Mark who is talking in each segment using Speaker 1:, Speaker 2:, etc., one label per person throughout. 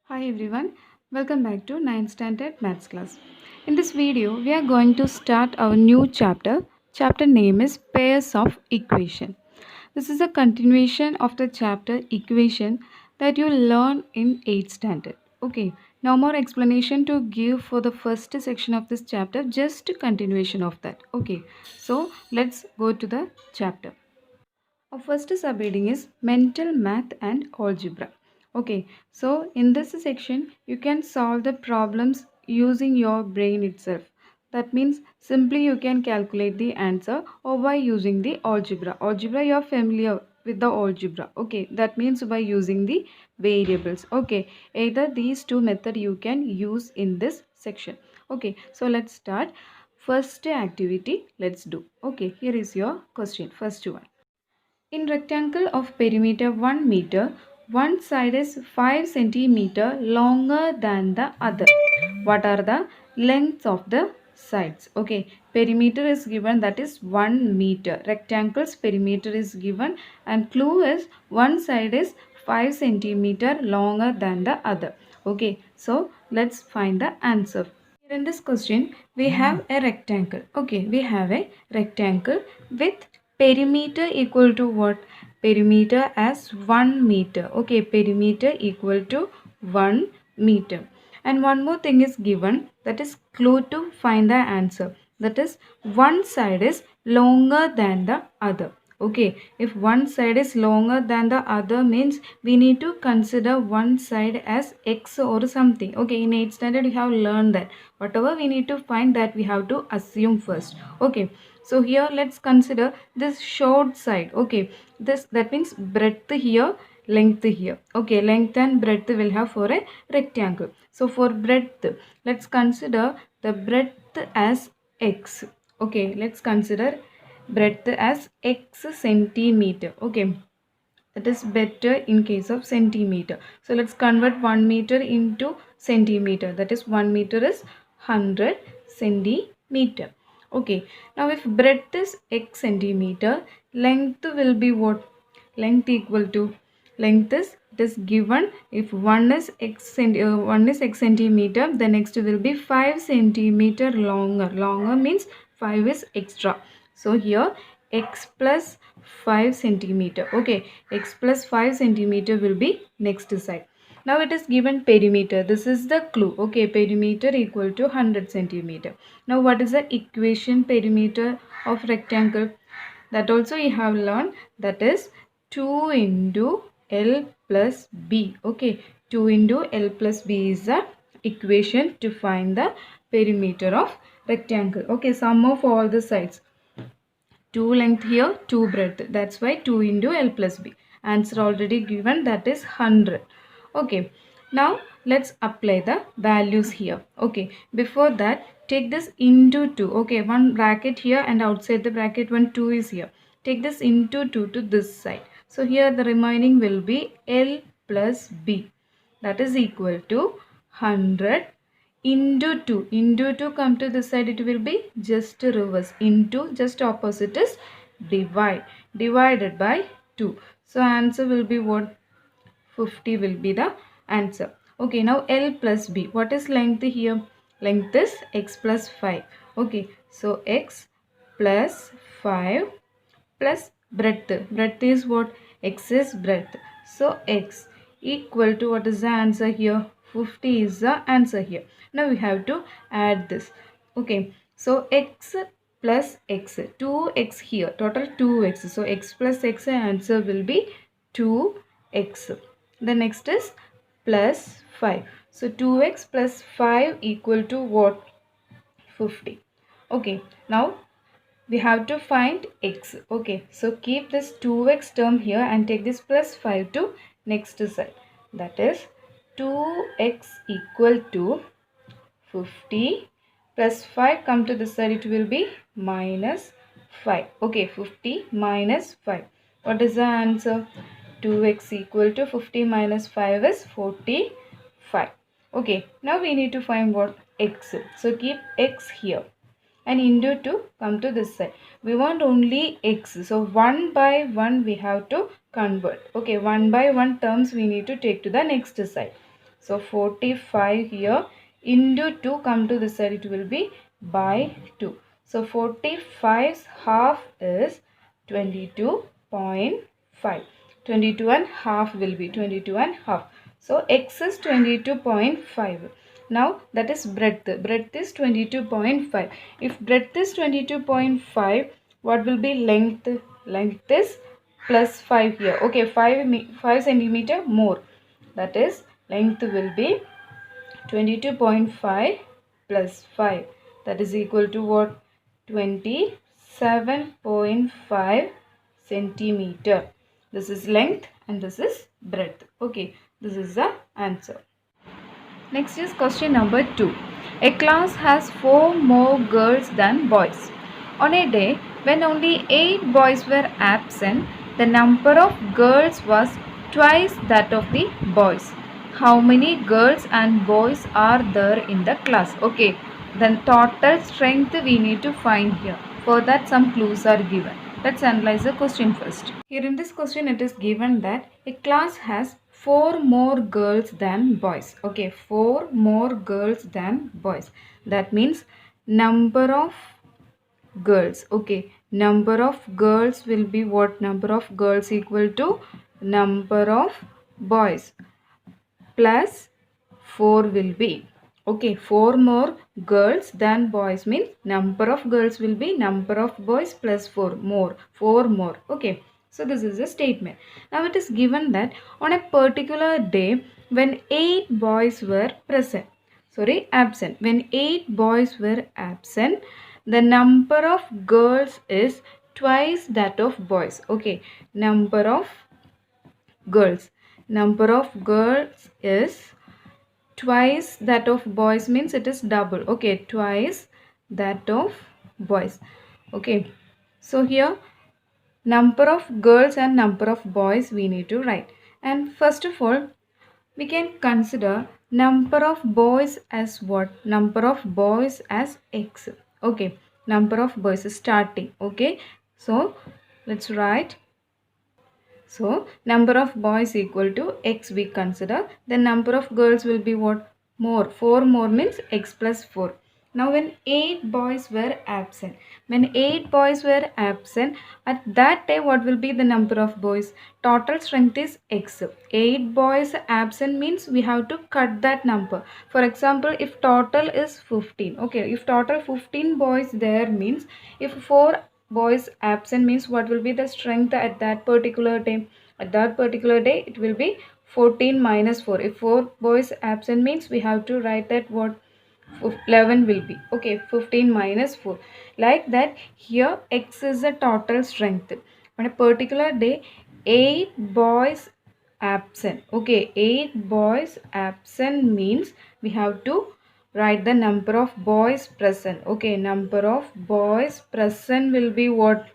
Speaker 1: Hi everyone, welcome back to 9th standard maths class. In this video, we are going to start our new chapter. Chapter name is pairs of equation. This is a continuation of the chapter equation that you learn in 8th standard. Okay, no more explanation to give for the first section of this chapter, just a continuation of that. Okay, so let's go to the chapter. Our first subheading is mental math and algebra. Okay, so in this section, you can solve the problems using your brain itself. That means simply you can calculate the answer or by using the algebra. Algebra, you are familiar with the algebra. Okay, that means by using the variables. Okay, either these two methods you can use in this section. Okay, so let's start. First activity, let's do. Okay, here is your question. First one. In rectangle of perimeter 1 meter, one side is 5 centimeter longer than the other. What are the lengths of the sides? Okay, perimeter is given, that is 1 meter. Rectangle's perimeter is given and clue is one side is 5 centimeter longer than the other. Okay, so let's find the answer. Here in this question, we have a rectangle. Okay, we have a rectangle with perimeter equal to what? Perimeter as 1 meter. Okay, perimeter equal to 1 meter. And one more thing is given, that is clue to find the answer. That is one side is longer than the other. Okay, if one side is longer than the other means we need to consider one side as x or something. Okay, in 8th standard we have learned that whatever we need to find, that we have to assume first. Okay, so here let's consider this short side. Okay, this, that means breadth here, length here. Okay, length and breadth will have for a rectangle. So for breadth, let's consider the breadth as x. Okay, let's consider breadth as x centimeter. Okay, that is better in case of centimeter. So let's convert 1 meter into centimeter. That is 1 meter is 100 centimeter. Okay, now if breadth is x centimeter, length will be what? Length equal to, length is, it is given, if one is x centimeter, the next will be 5 centimeter longer. Longer means 5 is extra. So here x plus 5 centimeter. Okay, x plus 5 centimeter will be next side. Now it is given perimeter. This is the clue. Okay, perimeter equal to 100 centimeter. Now what is the equation perimeter of rectangle? That also you have learned, that is 2 into L plus B. Okay, 2 into L plus B is the equation to find the perimeter of rectangle. Okay, sum of all the sides. 2 length here, 2 breadth. That's why 2 into L plus B. Answer already given, that is 100. Okay, now let's apply the values here. Okay, before that, take this into 2. Okay, one bracket here and outside the bracket one 2 is here. Take this into 2 to this side. So here the remaining will be L plus B. That is equal to 100 into 2. Into 2 come to this side, it will be just reverse. Into, just opposite is divide. Divided by 2. So answer will be what? 50 will be the answer. Okay, now L plus B. What is length here? Length is x plus 5. Okay, so x plus 5 plus breadth. Breadth is what? X is breadth. So x equal to, what is the answer here? 50 is the answer here. Now we have to add this. Okay, so x plus x, 2x here, total 2x. So x plus x, answer will be 2x. The next is plus 5. So 2x plus 5 equal to what? 50. Okay, now we have to find x. Okay, so keep this 2x term here and take this plus 5 to next side. That is 2x equal to 50 plus 5 come to this side, it will be minus 5. Okay, 50 minus 5. What is the answer? 2x equal to 50 minus 5 is 45. Okay, now we need to find what? X. So keep x here and into 2 come to this side. We want only x. So 1 by 1 we have to convert. Okay, 1 by 1 terms we need to take to the next side. So 45 here into 2, come to this side, it will be by 2. So 45's half is 22.5. 22 and half will be 22 and half. So x is 22.5. Now that is breadth. Breadth is 22.5. If breadth is 22.5, what will be length? Length is plus 5 here. Okay, 5 centimeter more. That is length will be 22.5 plus 5. That is equal to what? 27.5 centimeter. This is length and this is breadth. Okay, this is the answer. Next is question number 2. A class has 4 more girls than boys. On a day when only 8 boys were absent, the number of girls was twice that of the boys. How many girls and boys are there in the class? Okay, the total strength we need to find here. For that, some clues are given. Let's analyze the question first. Here in this question, it is given that a class has 4 more girls than boys. Okay, 4 more girls than boys. That means number of girls. Okay, number of girls will be what? Number of girls equal to number of boys plus 4 will be. Okay, 4 more girls than boys means number of girls will be number of boys plus 4 more. 4 more. Okay, so this is a statement. Now it is given that on a particular day when 8 boys were present. Sorry, absent. When 8 boys were absent, the number of girls is twice that of boys. Okay, number of girls. Number of girls is twice that of boys means it is double. Okay, twice that of boys. Okay, so here number of girls and number of boys we need to write. And first of all, we can consider number of boys as what? Number of boys as x. Okay, number of boys is starting. Okay, so let's write. So number of boys equal to x we consider. The number of girls will be what? More. 4 more means x plus 4. Now when 8 boys were absent. When 8 boys were absent, at that day what will be the number of boys? Total strength is x. 8 boys absent means we have to cut that number. For example, if total is 15. Okay, if total 15 boys there means if 4 boys absent means what will be the strength at that particular day? At that particular day it will be 14 minus 4. If 4 boys absent means we have to write that what? 11 will be. Okay, 15 minus 4. Like that, here x is the total strength. On a particular day 8 boys absent. Okay, 8 boys absent means we have to write the number of boys present. Okay, number of boys present will be what?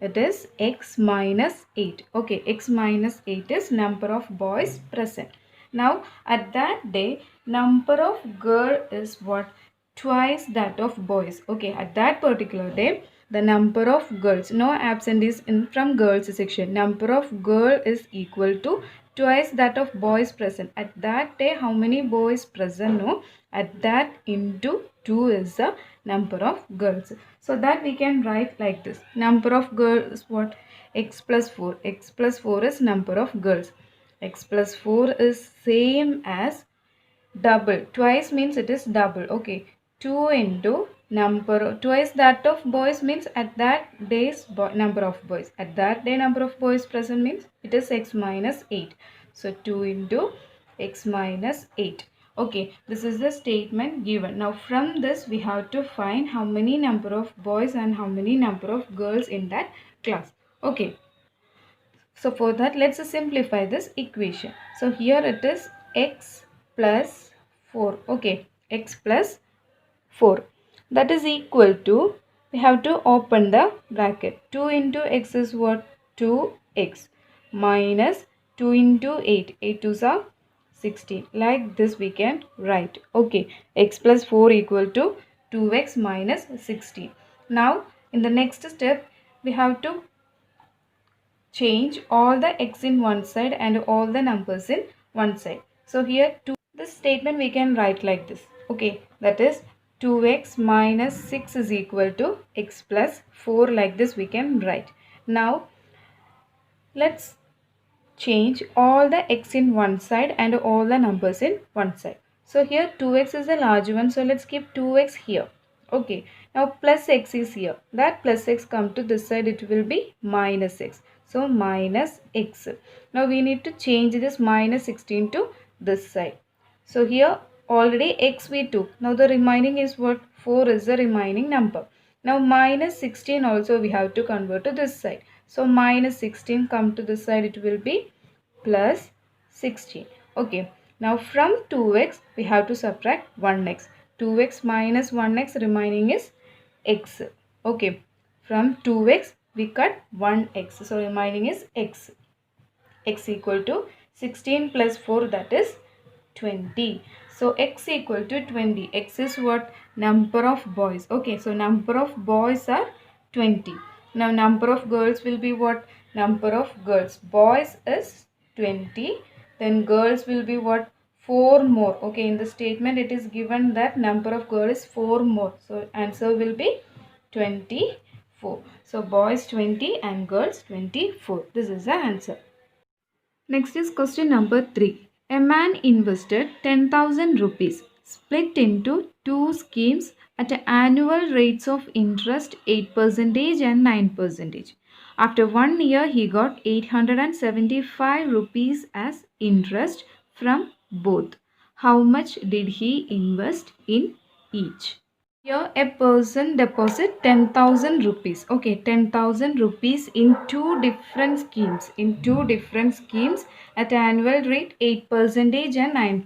Speaker 1: It is x minus 8. Okay, x minus 8 is number of boys present. Now at that day number of girl is what? Twice that of boys. Okay, at that particular day the number of girls, no absent is in from girls section, number of girl is equal to twice that of boys present. At that day how many boys present? No, at that into 2 is the number of girls. So that we can write like this. Number of girls is what? X plus 4. X plus 4 is number of girls. X plus 4 is same as double. Twice means it is double. Okay, 2 into number twice that of boys means at that day's number of boys. At that day number of boys present means it is x minus 8. So 2 into x minus 8. Okay, this is the statement given. Now from this we have to find how many number of boys and how many number of girls in that class. Okay, so for that let's simplify this equation. So here it is x plus 4. Okay, x plus 4. That is equal to, we have to open the bracket. 2 into x is what? 2x minus 2 into 8. 8 2s are 16. Like this we can write. Okay, x plus 4 equal to 2x minus 16. Now in the next step we have to change all the x in one side and all the numbers in one side. So here this statement we can write like this. Okay, that is 2x minus 6 is equal to x plus 4, like this we can write. Now let's change all the x in one side and all the numbers in one side. So here 2x is a large one, so let's keep 2x here. Okay, now plus x is here. That plus x come to this side, it will be minus x. So minus x. Now we need to change this minus 16 to this side. So here already x we took. Now the remaining is what? 4 is the remaining number. Now minus 16 also we have to convert to this side. So minus 16 come to this side, it will be plus 16. Okay. Now from 2x we have to subtract 1x. 2x minus 1x remaining is x. Okay. From 2x we cut 1x. So remaining is x. X equal to 16 plus 4, that is 20. So x equal to 20. X is what? Number of boys. Okay, so number of boys are 20. Now number of girls will be what? Number of girls. Boys is 20. Then girls will be what? 4 more. Okay, in the statement it is given that number of girls is 4 more. So answer will be 24. So boys 20 and girls 24. This is the answer. Next is question number 3. A man invested 10,000 rupees split into two schemes at annual rates of interest 8% and 9%. After 1 year, he got 875 rupees as interest from both. How much did he invest in each? Here a person deposit 10,000 rupees. Okay, 10,000 rupees in two different schemes. At annual rate 8% and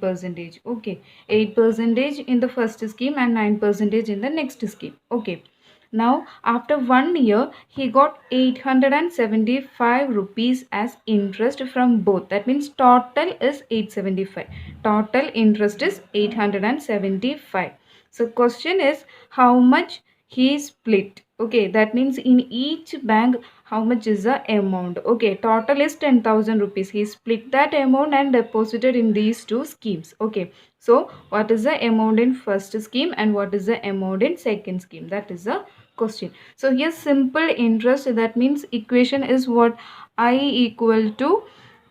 Speaker 1: 9%. Okay, 8% in the first scheme and 9% in the next scheme. Okay. Now after 1 year he got 875 rupees as interest from both. That means total is 875. Total interest is 875. So question is how much he split. Okay, that means in each bank how much is the amount. Okay, total is 10,000 rupees. He split that amount and deposited in these two schemes. Okay, so what is the amount in first scheme and what is the amount in second scheme? That is the question. So here simple interest, that means equation is what? I equal to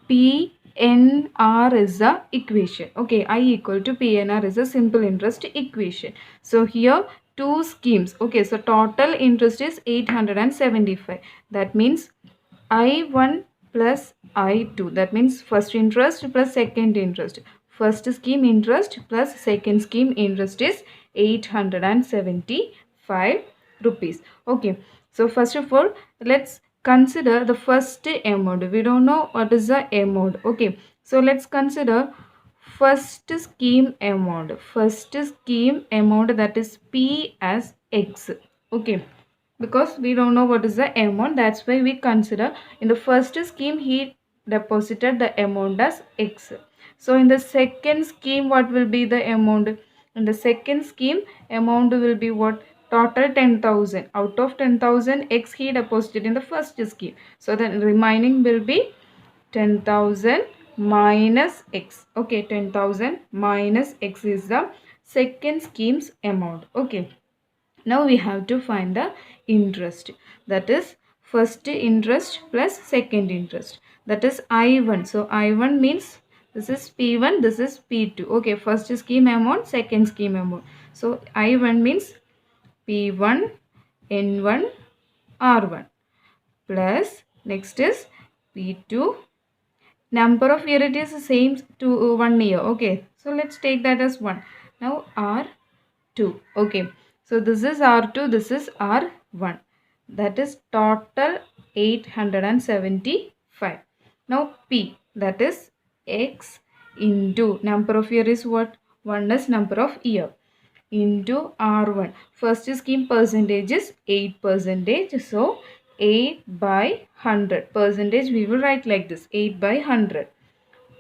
Speaker 1: PNR is the equation. Okay, I equal to PNR is a simple interest equation. So here two schemes. Okay, so total interest is 875. That means I1 plus I2. That means first interest plus second interest. First scheme interest plus second scheme interest is 875 rupees. Okay, so first of all let's consider the first amount. We don't know what is the amount. Okay, so let's consider first scheme amount. First scheme amount, that is P as X. Okay, because we don't know what is the amount, that's why we consider in the first scheme he deposited the amount as X. So in the second scheme what will be the amount? In the second scheme amount will be what? Total 10,000. Out of 10,000 X he deposited in the first scheme. So the remaining will be 10,000 minus X. Okay, 10,000 minus X is the second scheme's amount. Okay. Now we have to find the interest. That is first interest plus second interest. That is I1. So I1 means this is P1, this is P2. Okay, first scheme amount, second scheme amount. So I1 means P1, N1, R1 plus next is P2. Number of year it is same to 1 year. Okay, so let's take that as 1. Now R2. Okay, so this is R2, this is R1. That is total 875. Now P, that is X into number of year is what? 1 is number of year into R1. First scheme percentage is 8%. So 8 by 100. Percentage we will write like this. 8 by 100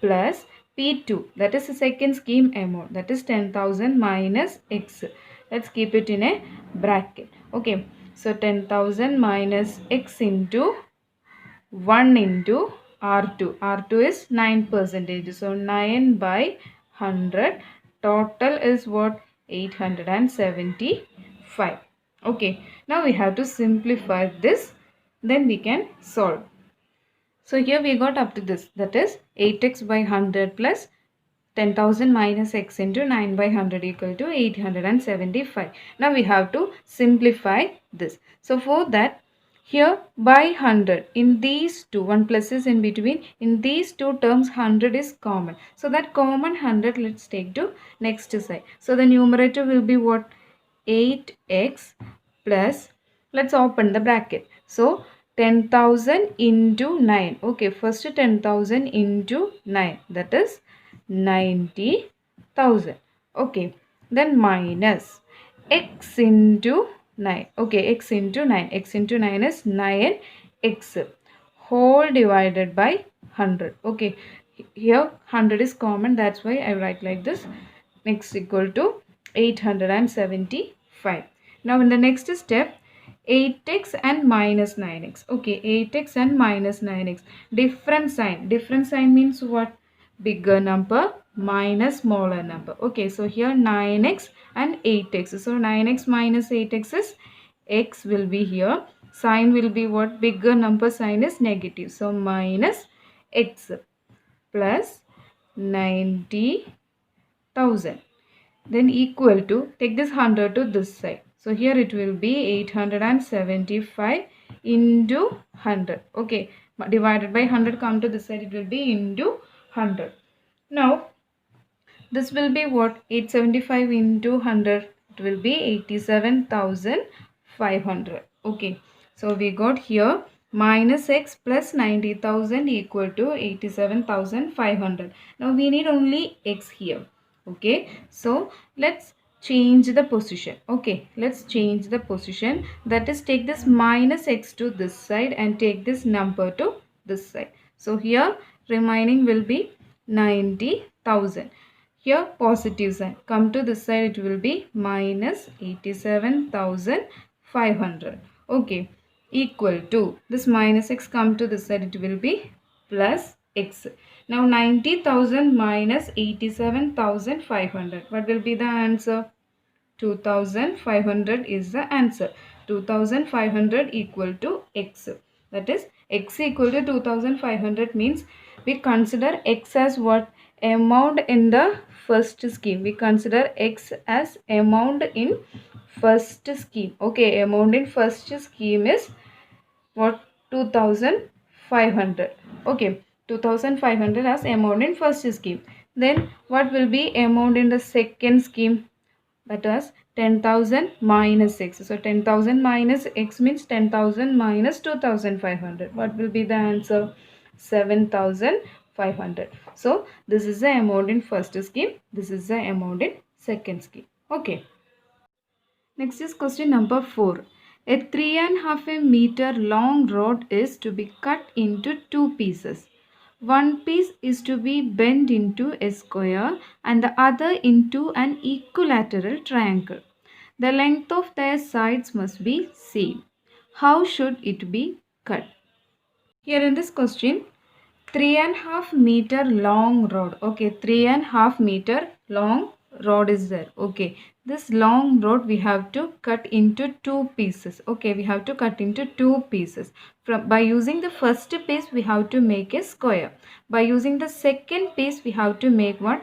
Speaker 1: plus P2. That is the second scheme amount. That is 10,000 minus X. Let's keep it in a bracket. Okay. So 10,000 minus X into 1 into R2 is 9 percentage. So 9 by 100. Total is what? 875. Okay. Now we have to simplify this. Then we can solve. So here we got up to this. That is 8x by 100 plus 10,000 minus x into 9 by 100 equal to 875. Now we have to simplify this. So for that, here by 100, in these two, one plus is in between, in these two terms 100 is common. So that common 100 let's take to next side. So the numerator will be what? 8x plus, let's open the bracket. So 10,000 into 9. Okay, first 10,000 into 9, that is 90,000. Okay, then minus x into 9. Okay, x into 9. X into 9 is 9x whole divided by 100. Okay, here 100 is common, that's why I write like this. X equal to 875. Now in the next step, 8x and minus 9x. Okay, 8x and minus 9x. Different sign. Different sign means what? Bigger number minus smaller number. Okay, so here 9x and 8x. So 9x minus 8x is x will be here. Sign will be what? Bigger number sign is negative. So minus x plus 90,000. Then equal to, take this 100 to this side. So here it will be 875 into 100. Okay, divided by 100, come to this side, it will be into 100. Now this will be what? 875 into 100, it will be 87,500. Okay, so we got here minus x plus 90,000 equal to 87,500. Now we need only x here. Okay, so let's change the position. Okay, let's change the position. That is, take this minus x to this side and take this number to this side. So here remaining will be 90,000. Here positive sign. Come to this side, it will be minus 87,500. Okay, equal to, this minus x come to this side, it will be plus x. Now 90,000 minus 87,500. What will be the answer? 2,500 is the answer. 2,500 equal to x. That is, x equal to 2,500 means we consider x as what? Amount in the first scheme. We consider x as amount in first scheme. Okay, amount in first scheme is what? 2,500. Okay, 2,500 as amount in first scheme. Then what will be amount in the second scheme? That is 10,000 minus x. So 10,000 minus x means 10,000 minus 2,500. What will be the answer? 7,500. So this is the amount in first scheme. This is the amount in second scheme. Okay. Next is question number 4. A 3.5 meter long rod is to be cut into two pieces. One piece is to be bent into a square and the other into an equilateral triangle. The length of their sides must be same. How should it be cut? Here in this question, 3.5 meter long rod. Okay, 3.5 meter long rod is there. Okay, this long rod we have to cut into two pieces. Okay, we have to cut into two pieces. By using the first piece we have to make a square. By using the second piece we have to make one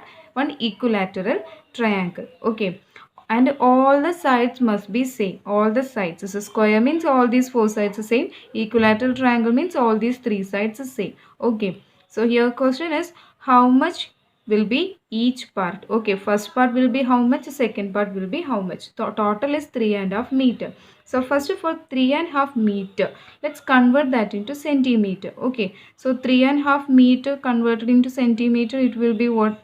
Speaker 1: equilateral triangle. Okay, and all the sides must be same. All the sides. So square means all these four sides are same. Equilateral triangle means all these three sides are same. Okay, so here question is how much will be each part. Okay, first part will be how much, second part will be how much. Total is 3.5 meter. So first of all 3.5 meter, let's convert that into centimeter. Okay, so 3.5 meter converted into centimeter, it will be what?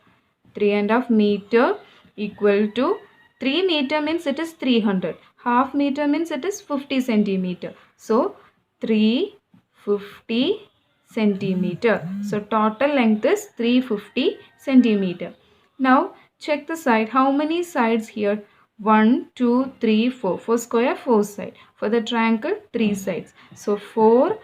Speaker 1: 3.5 meter equal to 3 meter means it is 300. Half meter means it is 50 centimeter. So 350 centimeter. So total length is 350 centimeter. Now check the side. How many sides here? 1, 2, 3, 4. For square, 4 sides. For the triangle, 3 sides. So 4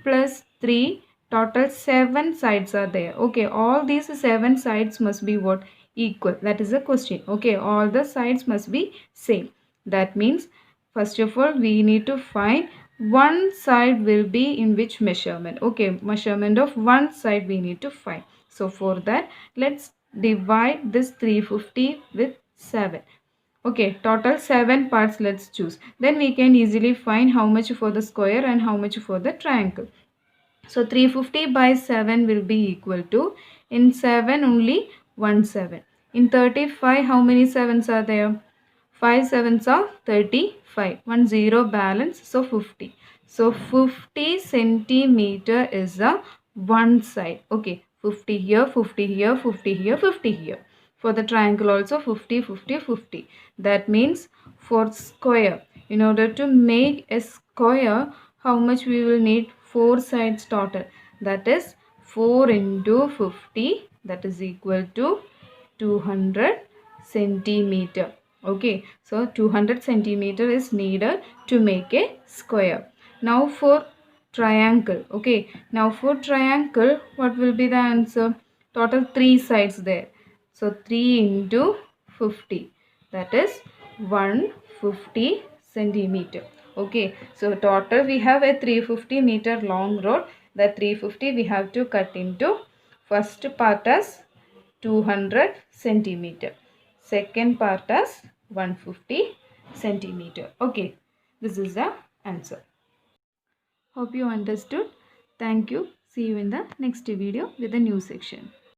Speaker 1: plus 3, total 7 sides are there. Okay, all these 7 sides must be what? Equal. That is the question. Okay, all the sides must be same. That means first of all we need to find one side will be in which measurement. Okay, measurement of one side we need to find. So for that, let's divide this 350 with 7. Okay, total 7 parts let's choose. Then we can easily find how much for the square and how much for the triangle. So 350 by 7 will be equal to, in 7 only 1 7. In 35 how many 7s are there? 5 sevens are 35. 1 0 balance, so 50. So 50 centimeter is the one side. Okay, 50 here, 50 here, 50 here, 50 here. For the triangle also 50, 50, 50. That means for square, in order to make a square, how much we will need? 4 sides total. That is 4 into 50, that is equal to 200 centimeter. Okay, so 200 centimeter is needed to make a square. Now for triangle. Okay, now for triangle, what will be the answer? Total 3 sides there. So 3 into 50, that is 150 centimeter. Okay, so total we have a 350-meter long road. The 350 we have to cut into, first part as 200 centimeter, second part as 150 centimeter. Okay, this is the answer. Hope you understood. Thank you. See you in the next video with a new section.